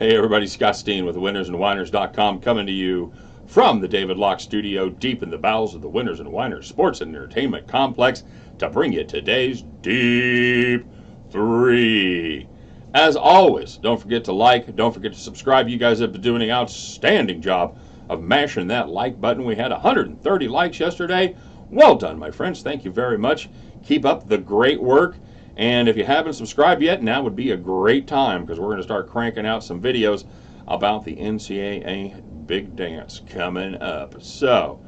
Hey everybody, Scott Steen with winnersandwhiners.com coming to you from the David Locke studio deep in the bowels of the Winners and Whiners Sports and Entertainment Complex to bring you today's Deep 3. As always, don't forget to like, don't forget to subscribe. You guys have been doing an outstanding job of mashing that like button. We had 130 likes yesterday. Well done, my friends. Thank you very much. Keep up the great work. And if you haven't subscribed yet, now would be a great time because we're going to start cranking out some videos about the NCAA Big Dance coming up. So,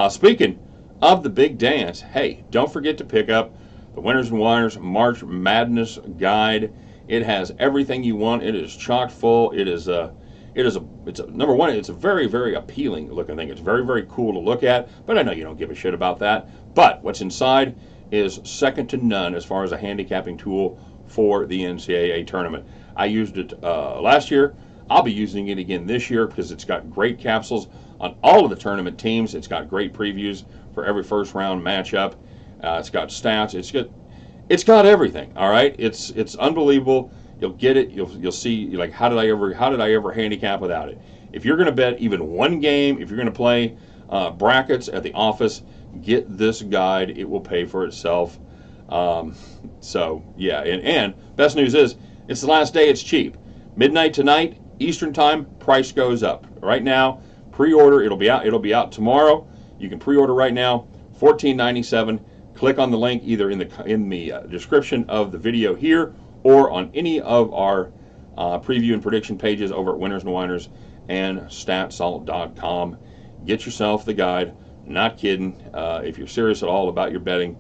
speaking of the Big Dance, hey, don't forget to pick up the Winners and Whiners March Madness Guide. It has everything you want. It is chock full. It's number one, it's a very, very appealing looking thing. It's very, very cool to look at, but I know you don't give a shit about that. But what's inside is second to none as far as a handicapping tool for the NCAA tournament. I used it last year. I'll be using it again this year because it's got great capsules on all of the tournament teams. It's got great previews for every first round matchup. It's got stats. It's got everything. All right, it's unbelievable. You'll get it. You'll see. Like, how did I ever handicap without it? If you're going to bet even one game, if you're going to play brackets at the office, get this guide. It will pay for itself. So yeah, and best news is it's the last day. It's cheap. Midnight tonight, Eastern time. Price goes up. Right now, pre-order. It'll be out tomorrow. You can pre-order right now. $14.97. Click on the link either in the description of the video here or on any of our preview and prediction pages over at Winners and Whiners and statsalt.com. Get yourself the guide. Not kidding. If you're serious at all about your betting,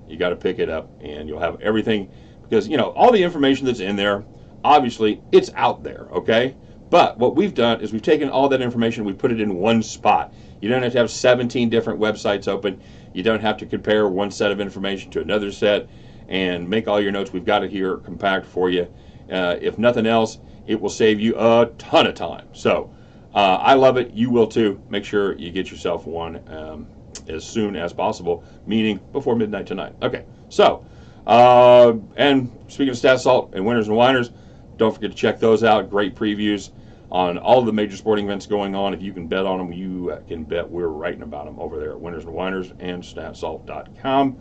you got to pick it up, and you'll have everything because all the information that's in there. Obviously, it's out there, okay? But what we've done is we've taken all that information, we put it in one spot. You don't have to have 17 different websites open. You don't have to compare one set of information to another set and make all your notes. We've got it here compact for you. If nothing else, it will save you a ton of time. So I love it. You will too. Make sure you get yourself one as soon as possible, meaning before midnight tonight. Okay, so, and speaking of Stat Salt and Winners and Whiners, don't forget to check those out. Great previews on all of the major sporting events going on. If you can bet on them, you can bet we're writing about them over there at Winners and Whiners and statsalt.com.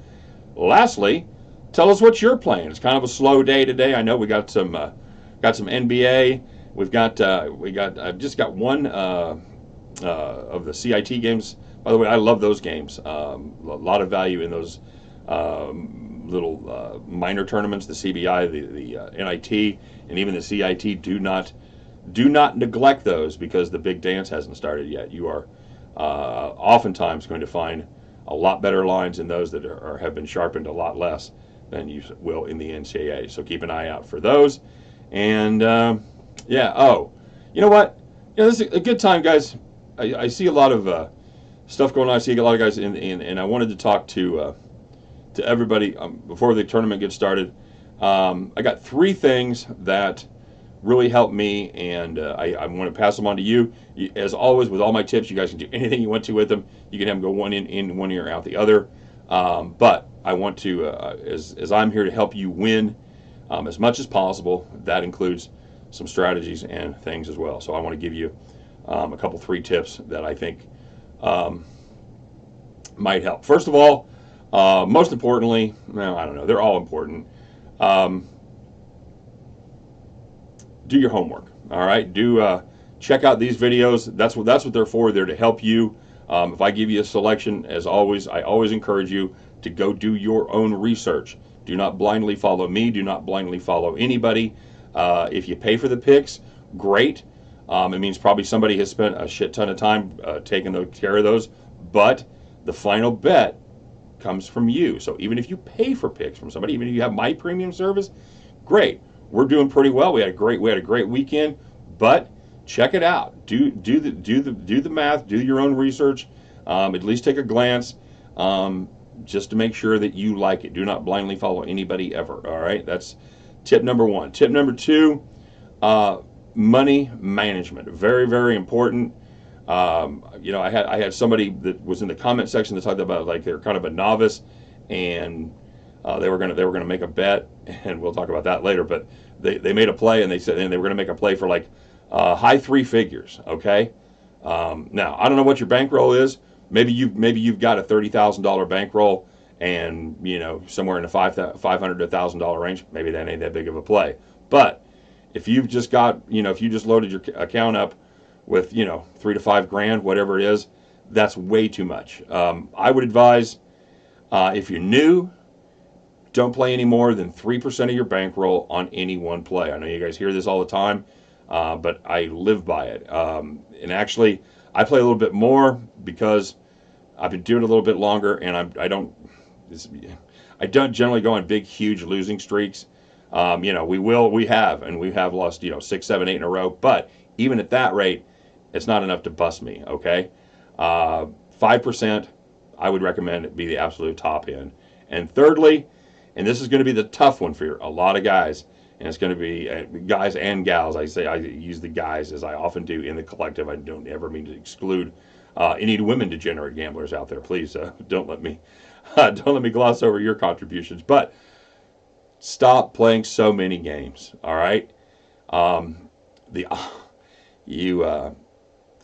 Lastly, tell us what you're playing. It's kind of a slow day today. I know we got some NBA. I've just got one of the CIT games. By the way, I love those games. A lot of value in those little minor tournaments. The CBI, the NIT, and even the CIT. Do not neglect those because the big dance hasn't started yet. You are oftentimes going to find a lot better lines in those that have been sharpened a lot less than you will in the NCAA. So keep an eye out for those. And yeah. Oh, you know what? This is a good time, guys. I see a lot of stuff going on. I see a lot of guys and I wanted to talk to everybody before the tournament gets started. I got 3 things that really helped me, and I want to pass them on to you. As always, with all my tips, you guys can do anything you want to with them. You can have them go one in one ear, out the other. But I want to, as I'm here to help you win as much as possible, that includes some strategies and things as well. So I want to give you a couple 3 tips that I think might help. First of all, most importantly, well, I don't know, they're all important. Do your homework. All right, check out these videos. That's what they're for. They're to help you. If I give you a selection, as always, I always encourage you to go do your own research. Do not blindly follow me. Do not blindly follow anybody. If you pay for the picks, great. It means probably somebody has spent a shit ton of time taking care of those. But the final bet comes from you. So even if you pay for picks from somebody, even if you have my premium service, great. We're doing pretty well. We had a great weekend. But check it out. Do the math. Do your own research. At least take a glance. Just to make sure that you like it. Do not blindly follow anybody ever. All right, that's tip number 1. Tip number 2, money management. Very, very important. I had somebody that was in the comment section that talked about like they're kind of a novice, and they were gonna make a bet, and we'll talk about that later. But they made a play, and they said they were gonna make a play for like high three figures. Okay. Now I don't know what your bankroll is. Maybe you've got a $30,000 bankroll, and somewhere in the $500 to $1,000 range. Maybe that ain't that big of a play. But if you've just got if you just loaded your account up with 3 to 5 grand, whatever it is, that's way too much. I would advise, if you're new, don't play any more than 3% of your bankroll on any one play. I know you guys hear this all the time, but I live by it. And actually, I play a little bit more because I've been doing it a little bit longer, and I don't generally go on big, huge losing streaks. We have lost 6, 7, 8 in a row, but even at that rate, it's not enough to bust me. Okay, 5%, I would recommend it be the absolute top end. And thirdly, and this is going to be the tough one for a lot of guys, and it's going to be guys and gals. I use the guys as I often do in the collective. I don't ever mean to exclude any women degenerate gamblers out there. Please don't let me gloss over your contributions. But stop playing so many games. All right,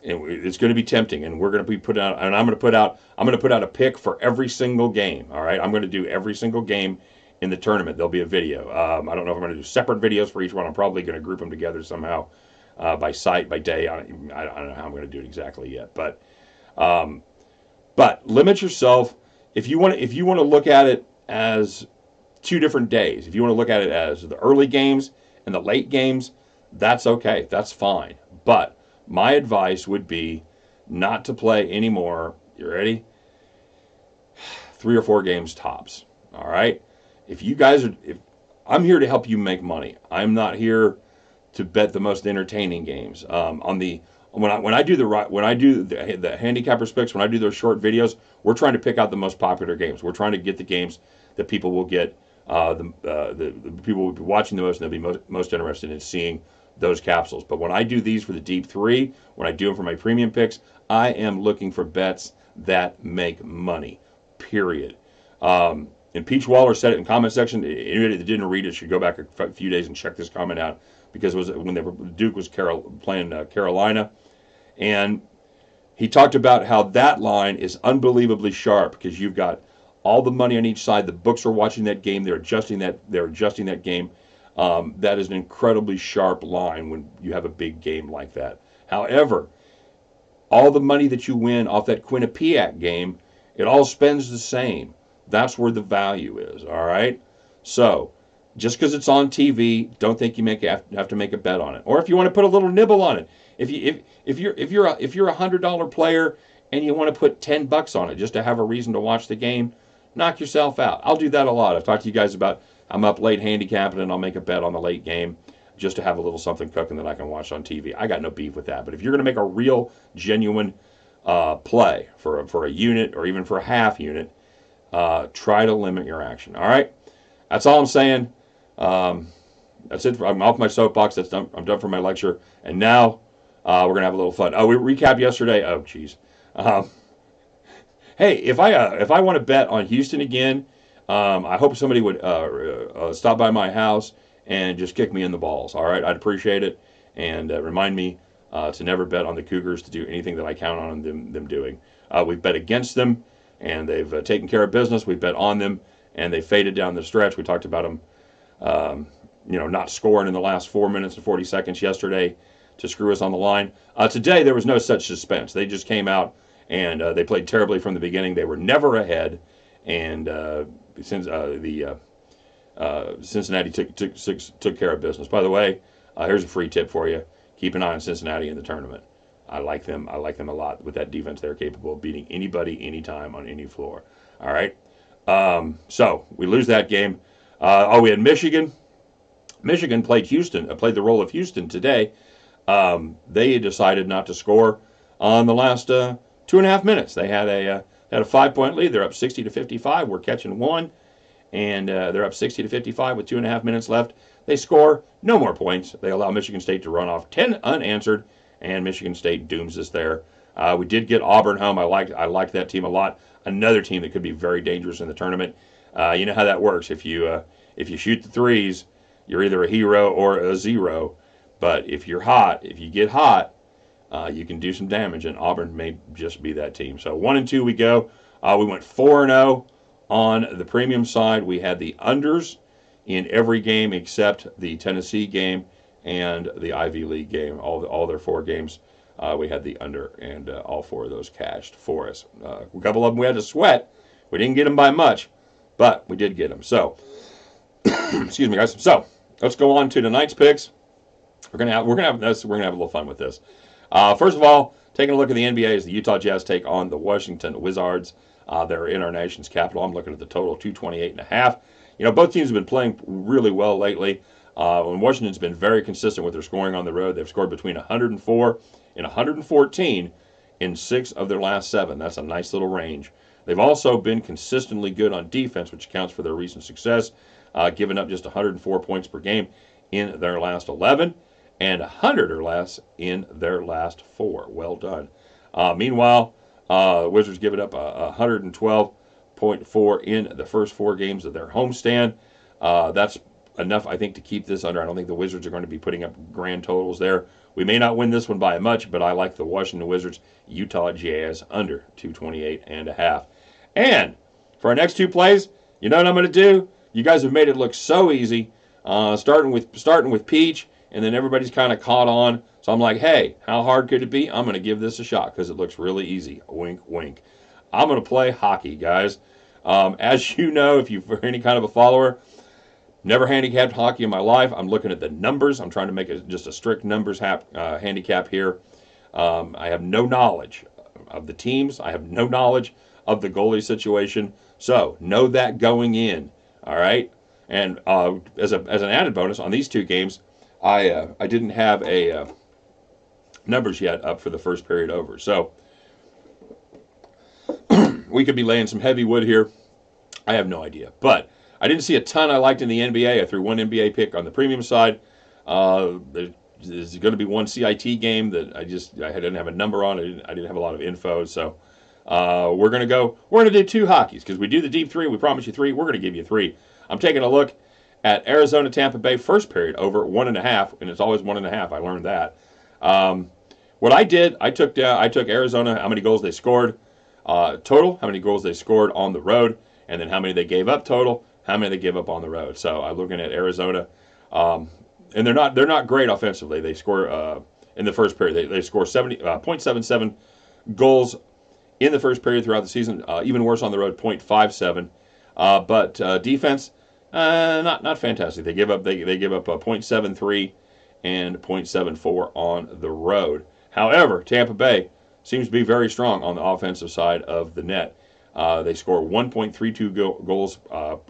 it's going to be tempting, and we're going to be putting out. And I'm going to put out a pick for every single game. All right, I'm going to do every single game in the tournament. There'll be a video. I don't know if I'm going to do separate videos for each one. I'm probably going to group them together somehow, by site, by day. I don't know how I'm going to do it exactly yet, but limit yourself. If you want to look at it as 2 different days, if you want to look at it as the early games and the late games, that's okay. That's fine. But my advice would be not to play any more. You ready? 3 or 4 games tops. All right. If I'm here to help you make money. I'm not here to bet the most entertaining games. When I do the handicapper picks, when I do those short videos, we're trying to pick out the most popular games. We're trying to get the games that people will get, the people will be watching the most, and they'll be most interested in seeing those capsules. But when I do these for the Deep-3, when I do them for my premium picks, I am looking for bets that make money. Period. And Peach Waller said it in the comment section. Anybody that didn't read it should go back a few days and check this comment out, because it was when Duke was playing Carolina, and he talked about how that line is unbelievably sharp because you've got all the money on each side. The books are watching that game. They're adjusting that game. That is an incredibly sharp line when you have a big game like that. However, all the money that you win off that Quinnipiac game, it all spends the same. That's where the value is. All right. So just because it's on TV, don't think you have to make a bet on it. Or if you want to put a little nibble on it, if you're a $100 player and you want to put $10 on it just to have a reason to watch the game, knock yourself out. I'll do that a lot. I've talked to you guys about I'm up late handicapping, and I'll make a bet on the late game just to have a little something cooking that I can watch on TV. I got no beef with that. But if you're going to make a real, genuine play for a unit or even for a half unit, try to limit your action. All right, that's all I'm saying. That's it. I'm off my soapbox. That's done. I'm done for my lecture, and now we're gonna have a little fun. Oh, we recapped yesterday. Oh, geez. Hey, if I want to bet on Houston again, I hope somebody would stop by my house and just kick me in the balls. All right, I'd appreciate it, and remind me to never bet on the Cougars to do anything that I count on them doing. We've bet against them, and they've taken care of business. We've bet on them, and they faded down the stretch. We talked about them, not scoring in the last 4 minutes and 40 seconds yesterday to screw us on the line. Today, there was no such suspense. They just came out, and they played terribly from the beginning. They were never ahead, and since Cincinnati took care of business. By the way, here's a free tip for you. Keep an eye on Cincinnati in the tournament. I like them a lot. With that defense, they're capable of beating anybody, anytime, on any floor. All right. So we lose that game. We had Michigan. Michigan played the role of Houston today. They decided not to score on the last 2.5 minutes. They had a 5-point lead. They're up 60-55. We're catching one, and they're up 60-55 with 2.5 minutes left. They score no more points. They allow Michigan State to run off 10 unanswered, and Michigan State dooms us there. We did get Auburn home. I liked that team a lot. Another team that could be very dangerous in the tournament. You know how that works. If you shoot the threes, you're either a hero or a zero. But if you're hot, if you get hot, you can do some damage, and Auburn may just be that team. So 1-2 we go. We went 4-0 on the premium side. We had the unders in every game except the Tennessee game and the Ivy League game. All their 4 games, we had the under, and all 4 of those cashed for us. A couple of them we had to sweat. We didn't get them by much, but we did get them. So, excuse me, guys. So let's go on to tonight's picks. We're gonna have a little fun with this. First of all, taking a look at the NBA as the Utah Jazz take on the Washington Wizards. They're in our nation's capital. I'm looking at the total 228.5. You know, both teams have been playing really well lately. And Washington's been very consistent with their scoring on the road. They've scored between 104 and 114 in 6 of their last 7. That's a nice little range. They've also been consistently good on defense, which accounts for their recent success, giving up just 104 points per game in their last 11 and 100 or less in their last 4. Well done. Meanwhile, Wizards give it up 112.4 in the first 4 games of their homestand. That's enough, I think, to keep this under. I don't think the Wizards are going to be putting up grand totals there. We may not win this one by much, but I like the Washington Wizards, Utah Jazz under 228.5. And for our next 2 plays, you know what I'm going to do? You guys have made it look so easy, starting with Peach, and then everybody's kind of caught on. So I'm like, hey, how hard could it be? I'm going to give this a shot because it looks really easy. Wink, wink. I'm going to play hockey, guys. As you know, if you're any kind of a follower, never handicapped hockey in my life. I'm looking at the numbers. I'm trying to make it just a strict numbers handicap here. I have no knowledge of the teams. I have no knowledge of the goalie situation. So know that going in. All right. And as an added bonus on these 2 games, I didn't have a numbers yet up for the first period over. So we could be laying some heavy wood here. I have no idea. But I didn't see a ton I liked in the NBA. I threw 1 NBA pick on the premium side. There's going to be 1 CIT game that I didn't have a number on. I didn't have a lot of info. So we're going to do 2 hockeys because we do the deep 3. We promise you 3. We're going to give you 3. I'm taking a look at Arizona Tampa Bay first period over 1.5, and it's always 1.5. I learned that. What I did, I took Arizona, how many goals they scored total, how many goals they scored on the road, and then how many they gave up total, how many they gave up on the road. So I'm looking at Arizona, and they're not great offensively. They score in the first period. They score 0.77 goals in the first period throughout the season. Even worse on the road, 0.57. But defense, not fantastic. They give up a 0.73 and 0.74 on the road. However, Tampa Bay seems to be very strong on the offensive side of the net. They score 1.32 goals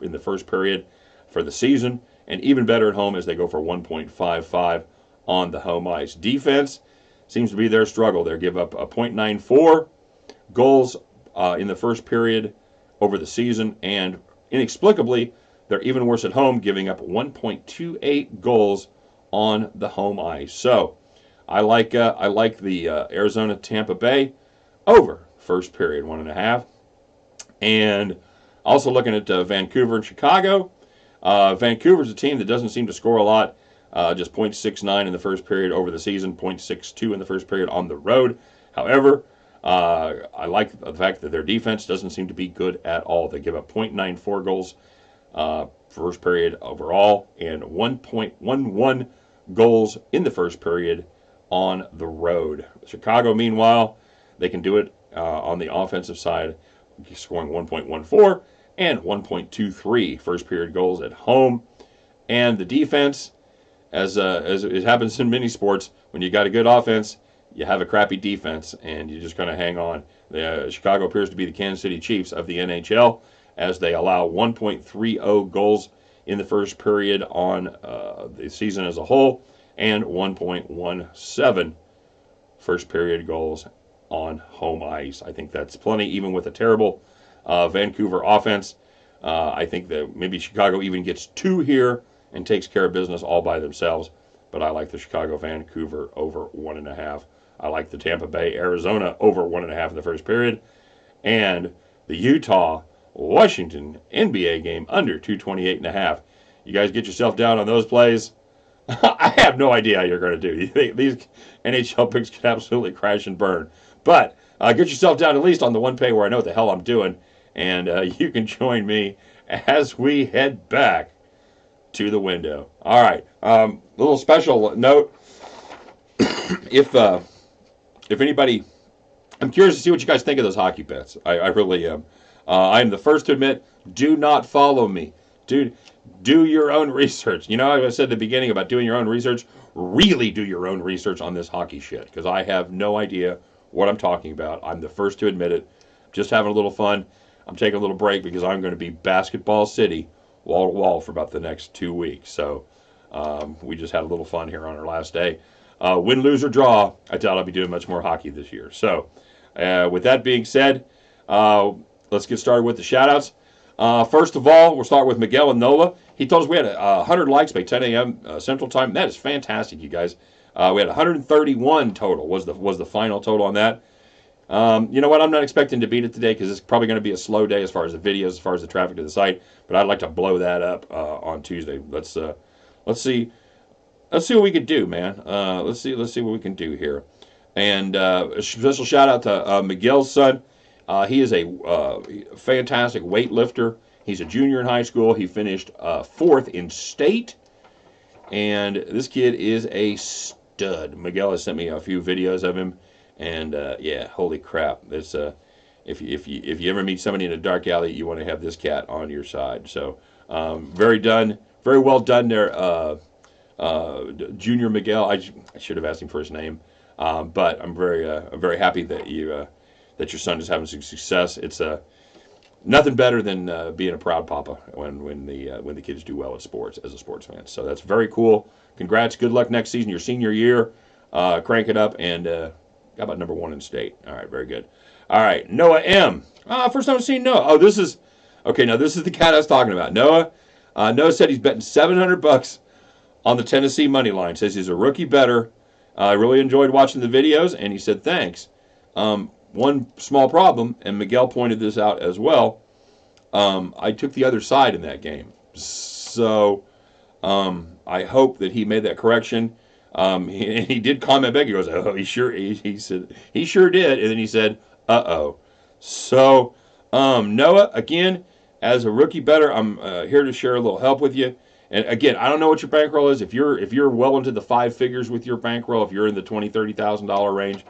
in the first period for the season, and even better at home as they go for 1.55 on the home ice. Defense seems to be their struggle. They give up a 0.94 goals in the first period over the season, and inexplicably, they're even worse at home, giving up 1.28 goals on the home ice. So I like the Arizona Tampa Bay over first period 1.5. And also looking at Vancouver and Chicago. Vancouver's a team that doesn't seem to score a lot. Just 0.69 in the first period over the season, 0.62 in the first period on the road. However, I like the fact that their defense doesn't seem to be good at all. They give up 0.94 goals first period overall and 1.11 goals in the first period on the road. Chicago, meanwhile, they can do it on the offensive side, scoring 1.14 and 1.23 first period goals at home. And the defense, as it happens in many sports, when you got a good offense, you have a crappy defense, and you're just going to hang on. Chicago appears to be the Kansas City Chiefs of the NHL, as they allow 1.30 goals in the first period on the season as a whole, and 1.17 first period goals on home ice. I think that's plenty, even with a terrible Vancouver offense. I think that maybe Chicago even gets 2 here and takes care of business all by themselves. But I like the Chicago-Vancouver over 1.5. I like the Tampa Bay-Arizona over 1.5 in the first period. And the Utah-Washington NBA game under 228.5. You guys get yourself down on those plays. I have no idea how you're going to do. You think these NHL picks could absolutely crash and burn. But get yourself down at least on the one pay where I know what the hell I'm doing, and you can join me as we head back to the window. All right. Little special note: if anybody, I'm curious to see what you guys think of those hockey bets. I really am. I am the first to admit, do not follow me. Dude, do your own research. You know, I said at the beginning about doing your own research. Really do your own research on this hockey shit, because I have no idea what I'm talking about. I'm the first to admit it. Just having a little fun. I'm taking a little break because I'm going to be basketball city, wall to wall, for about the next 2 weeks. So we just had a little fun here on our last day. Win, lose, or draw, I doubt I'll be doing much more hockey this year. So with that being said, let's get started with the shout-outs. First of all, we'll start with Miguel and Nola. He told us we had 100 likes by 10 a.m. Central Time. That is fantastic, you guys. We had 131 total was the final total on that. You know what? I'm not expecting to beat it today because it's probably going to be a slow day as far as the videos, as far as the traffic to the site. But I'd like to blow that up on Tuesday. Let's see what we can do, man. Let's see what we can do here. And a special shout out to Miguel's son. He is a fantastic weightlifter. He's a junior in high school. He finished 4th in state. And this kid is a stud. Miguel has sent me a few videos of him. And yeah, holy crap. It's, if you ever meet somebody in a dark alley, you want to have this cat on your side. So very well done there, Junior Miguel. I should have asked him for his name. But I'm very happy that that your son is having some success. It's nothing better than being a proud papa when the kids do well at sports as a sports fan. So that's very cool. Congrats. Good luck next season, your senior year. Crank it up and got about number 1 in state. All right, very good. All right, Noah M. First time I've seen Noah. Oh, this is the cat I was talking about. Noah said he's betting $700 on the Tennessee money line. Says he's a rookie bettor. I really enjoyed watching the videos, and he said thanks. One small problem, and Miguel pointed this out as well, I took the other side in that game. So I hope that he made that correction. He did comment back. He goes, oh, he said, he sure did. And then he said, uh-oh. So Noah, again, as a rookie bettor, I'm here to share a little help with you. And again, I don't know what your bankroll is. If you're well into the 5 figures with your bankroll, if you're in the $20,000, $30,000 range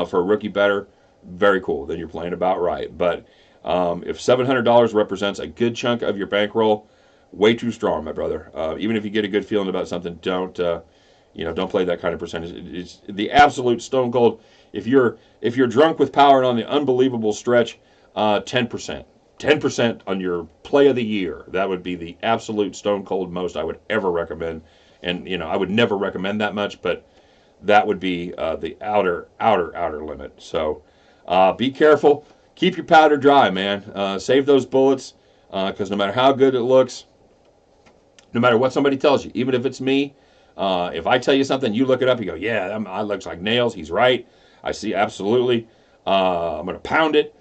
for a rookie bettor, very cool. Then you're playing about right. But if $700 represents a good chunk of your bankroll, way too strong, my brother. Even if you get a good feeling about something, don't play that kind of percentage. It's the absolute stone cold. If you're drunk with power and on the unbelievable stretch, 10%. 10% on your play of the year. That would be the absolute stone cold most I would ever recommend. And, I would never recommend that much, but that would be the outer limit. So be careful. Keep your powder dry, man. Save those bullets because no matter how good it looks, no matter what somebody tells you, even if it's me, if I tell you something, you look it up, you go, yeah, that looks like nails. He's right. I see, absolutely. I'm going to pound it.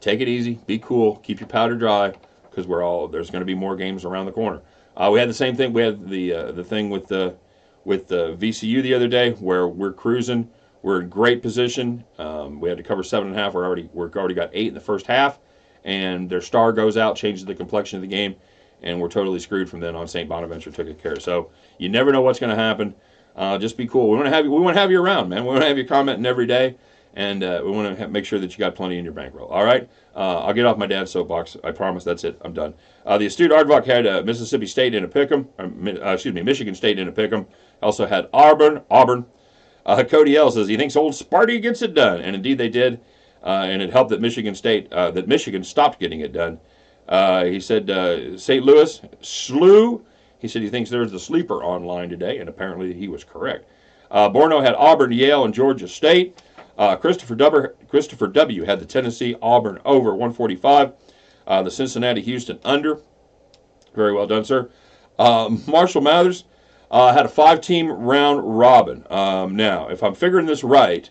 Take it easy, be cool, keep your powder dry, because there's going to be more games around the corner. We had the same thing. We had the thing with the VCU the other day where we're cruising. We're in great position. We had to cover 7.5. We're already got 8 in the first half, and their star goes out, changes the complexion of the game, and we're totally screwed from then on. St. Bonaventure took care. So you never know what's going to happen. Just be cool. We want to have you around, man. We want to have you commenting every day. And we want to make sure that you got plenty in your bankroll. All right? I'll get off my dad's soapbox. I promise. That's it. I'm done. The astute Aardvark had Mississippi State in a pick'em. Michigan State in a pick'em. Also had Auburn. Cody L says he thinks old Sparty gets it done. And indeed they did. And it helped that Michigan stopped getting it done. He said St. Louis slew. He said he thinks there's the sleeper online today. And apparently he was correct. Borno had Auburn, Yale, and Georgia State. Christopher W. had the Tennessee Auburn over 145. The Cincinnati Houston under. Very well done, sir. Marshall Mathers had a 5-team round robin. Now, if I'm figuring this right,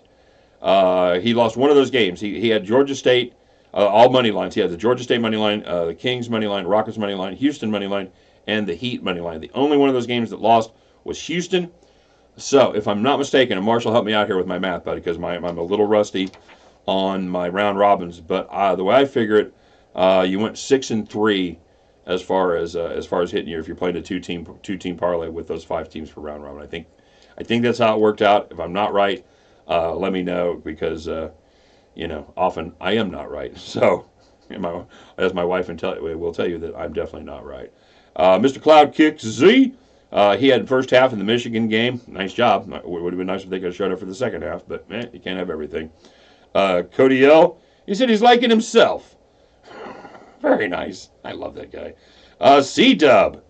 he lost one of those games. He had Georgia State, all money lines. He had the Georgia State money line, the Kings money line, Rockets money line, Houston money line, and the Heat money line. The only one of those games that lost was Houston. So, if I'm not mistaken, and Marshall help me out here with my math, buddy, because I'm a little rusty on my round robins. But the way I figure it, you went 6-3 as far as hitting you if you're playing a two team parlay with those 5 teams for round robin. I think that's how it worked out. If I'm not right, let me know because often I am not right. So, as my wife will tell you that I'm definitely not right. Mr. Cloud Kicks Z. He had first half in the Michigan game. Nice job. It would have been nice if they could have showed up for the second half, but you can't have everything. Cody L. He said he's liking himself. Very nice. I love that guy. C-Dub.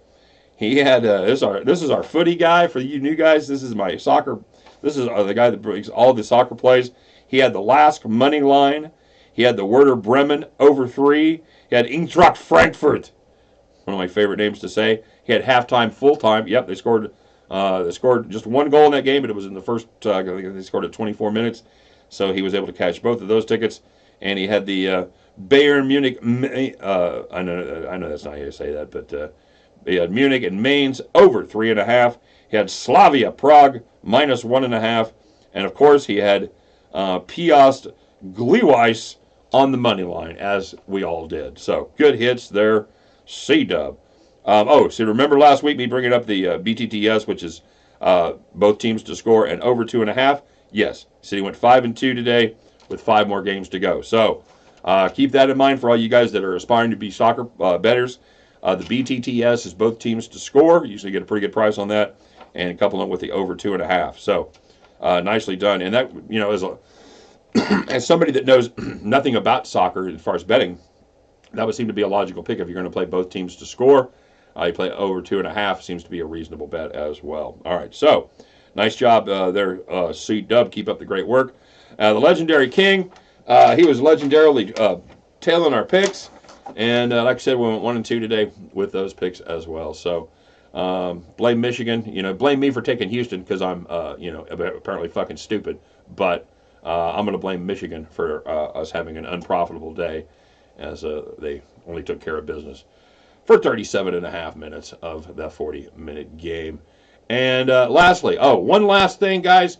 He had this is our footy guy for you new guys. This is my soccer. This is the guy that brings all the soccer plays. He had the Lask money line. He had the Werder Bremen over 3. He had Eintracht Frankfurt. One of my favorite names to say. He had halftime, full time. Yep, they scored. They scored just 1 goal in that game, but it was in the first. I think they scored at 24 minutes, so he was able to catch both of those tickets. And he had the Bayern Munich. I know that's not how you say that, but he had Munich and Mainz over 3.5. He had Slavia Prague -1.5, and of course he had Piast Gliwice on the money line, as we all did. So good hits there, C-Dub. So remember last week me bringing up the BTTS, which is both teams to score and over 2.5? Yes. So he went 5-2 today with 5 more games to go. So keep that in mind for all you guys that are aspiring to be soccer bettors. The BTTS is both teams to score. You usually get a pretty good price on that, and couple it with the over 2.5. So nicely done. And that, as somebody that knows nothing about soccer as far as betting, that would seem to be a logical pick if you're going to play both teams to score. You play over 2.5 seems to be a reasonable bet as well. All right, so nice job there, C-Dub. Keep up the great work. The legendary King, he was legendarily tailing our picks, and like I said, we went 1-2 today with those picks as well. So blame Michigan. Blame me for taking Houston because I'm apparently fucking stupid. But I'm going to blame Michigan for us having an unprofitable day, as they only took care of business for 37.5 minutes of that 40-minute game. And lastly, one last thing, guys.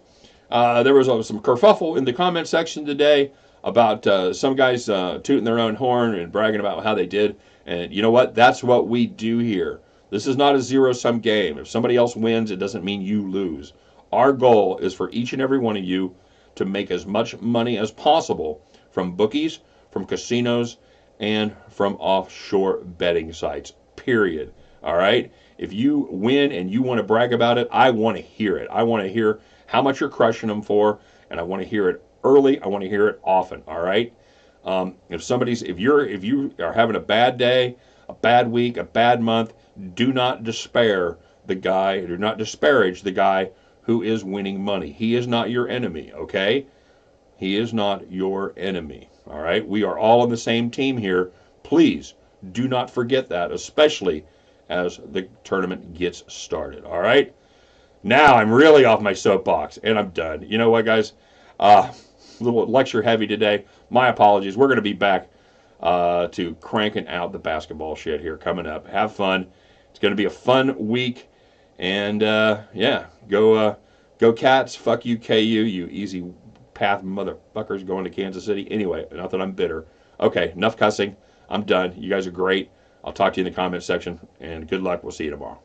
There was some kerfuffle in the comment section today about some guys tooting their own horn and bragging about how they did. And you know what? That's what we do here. This is not a zero-sum game. If somebody else wins, it doesn't mean you lose. Our goal is for each and every one of you to make as much money as possible from bookies, from casinos, and from offshore betting sites, period. All right? If you win and you want to brag about it, I want to hear it. I want to hear how much you're crushing them for, and I want to hear it early. I want to hear it often. All right? If you are having a bad day, a bad week, a bad month, do not despair the guy. Do not disparage the guy who is winning money. He is not your enemy. Okay? He is not your enemy. All right? We are all on the same team here. Please do not forget that, especially as the tournament gets started. All right? Now I'm really off my soapbox, and I'm done. You know what, guys? A little lecture heavy today. My apologies. We're going to be back to cranking out the basketball shit here coming up. Have fun. It's going to be a fun week. And, go Cats. Fuck you, KU, you easy path motherfuckers going to Kansas City. Anyway, not that I'm bitter. Okay, enough cussing. I'm done. You guys are great. I'll talk to you in the comment section, and good luck. We'll see you tomorrow.